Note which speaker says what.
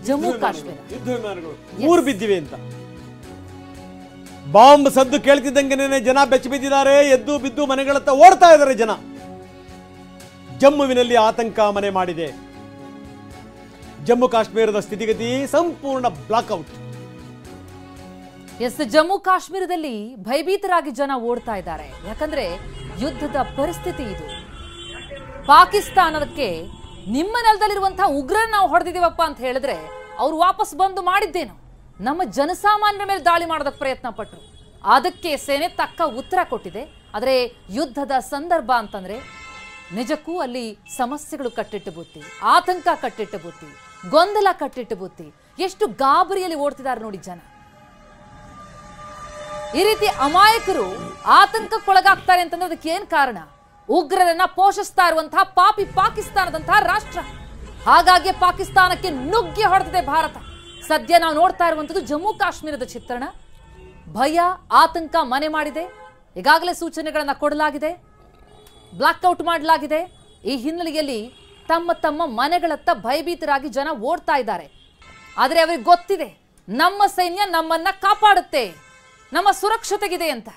Speaker 1: ಜಮ್ಮು ಕಾಶ್ಮೀರ
Speaker 2: ಯುದ್ಧ ವಿಮಾನಗಳು 3 ಬಿದ್ದಿವೆ ಅಂತ. ಬಾಂಬ್ ಸದ್ದು ಕೇಳ್ತಿದ್ದಂಗೆ ಜನ ಬೆಚ್ಚಿ ಬಿದ್ದಿದ್ದಾರೆ. ಎದ್ದು ಬಿದ್ದು ಮನೆಗಳತ್ತ ಓಡ್ತಾ ಇದ್ದಾರೆ ಜನ. ಜಮ್ಮುವಿನಲ್ಲಿ ಆತಂಕ ಮನೆ ಮಾಡಿದೆ. ಜಮ್ಮು ಕಾಶ್ಮೀರದ ಸ್ಥಿತಿಗತಿ ಸಂಪೂರ್ಣ ಬ್ಲಾಕ್ಔಟ್.
Speaker 1: ಎಸ್, ಜಮ್ಮು ಕಾಶ್ಮೀರದಲ್ಲಿ ಭಯಭೀತರಾಗಿ ಜನ ಓಡ್ತಾ ಇದ್ದಾರೆ. ಯಾಕಂದ್ರೆ ಯುದ್ಧದ ಪರಿಸ್ಥಿತಿ ಇದು. ಪಾಕಿಸ್ತಾನಕ್ಕೆ ನಿಮ್ಮ ನೆಲದಲ್ಲಿರುವಂತಹ ಉಗ್ರರನ್ನ ನಾವು ಹೊಡೆದಿದ್ದೀವಪ್ಪ ಅಂತ ಹೇಳಿದ್ರೆ ಅವ್ರು ವಾಪಸ್ ಬಂದು ಮಾಡಿದ್ದೇನು, ನಮ್ಮ ಜನಸಾಮಾನ್ಯರ ಮೇಲೆ ದಾಳಿ ಮಾಡೋದಕ್ಕೆ ಪ್ರಯತ್ನ ಪಟ್ಟರು. ಅದಕ್ಕೆ ಸೇನೆ ತಕ್ಕ ಉತ್ತರ ಕೊಟ್ಟಿದೆ. ಆದರೆ ಯುದ್ಧದ ಸಂದರ್ಭ ಅಂತಂದ್ರೆ ನಿಜಕ್ಕೂ ಅಲ್ಲಿ ಸಮಸ್ಯೆಗಳು ಕಟ್ಟಿಟ್ಟು ಬುತ್ತಿ, ಆತಂಕ ಕಟ್ಟಿಟ್ಟು ಬುತ್ತಿ, ಗೊಂದಲ ಕಟ್ಟಿಟ್ಟು ಬುತ್ತಿ. ಎಷ್ಟು ಗಾಬರಿಯಲ್ಲಿ ಓಡ್ತಿದ್ದಾರೆ ನೋಡಿ ಜನ. ಈ ರೀತಿ ಅಮಾಯಕರು ಆತಂಕಕ್ಕೊಳಗಾಗ್ತಾರೆ ಅಂತಂದ್ರೆ ಅದಕ್ಕೆ ಏನ್ ಕಾರಣ? ಉಗ್ರರನ್ನ ಪೋಷಿಸ್ತಾ ಇರುವಂತಹ ಪಾಪಿ ಪಾಕಿಸ್ತಾನದಂತಹ ರಾಷ್ಟ್ರ. ಹಾಗಾಗಿ ಪಾಕಿಸ್ತಾನಕ್ಕೆ ನುಗ್ಗಿ ಹೊಡೆದಿದೆ ಭಾರತ. ಸದ್ಯ ನಾವು ನೋಡ್ತಾ ಇರುವಂತದ್ದು ಜಮ್ಮು ಕಾಶ್ಮೀರದ ಚಿತ್ರಣ. ಭಯ, ಆತಂಕ ಮನೆ ಮಾಡಿದೆ. ಈಗಾಗಲೇ ಸೂಚನೆಗಳನ್ನ ಕೊಡಲಾಗಿದೆ, ಬ್ಲಾಕ್ಔಟ್ ಮಾಡಲಾಗಿದೆ. ಈ ಹಿನ್ನೆಲೆಯಲ್ಲಿ ತಮ್ಮ ತಮ್ಮ ಮನೆಗಳತ್ತ ಭಯಭೀತರಾಗಿ ಜನ ಓಡ್ತಾ ಇದ್ದಾರೆ. ಆದರೆ ಅವರಿಗೆ ಗೊತ್ತಿದೆ ನಮ್ಮ ಸೈನ್ಯ ನಮ್ಮನ್ನ ಕಾಪಾಡುತ್ತೆ, ನಮ್ಮ ಸುರಕ್ಷತೆಗಿದೆ ಅಂತ.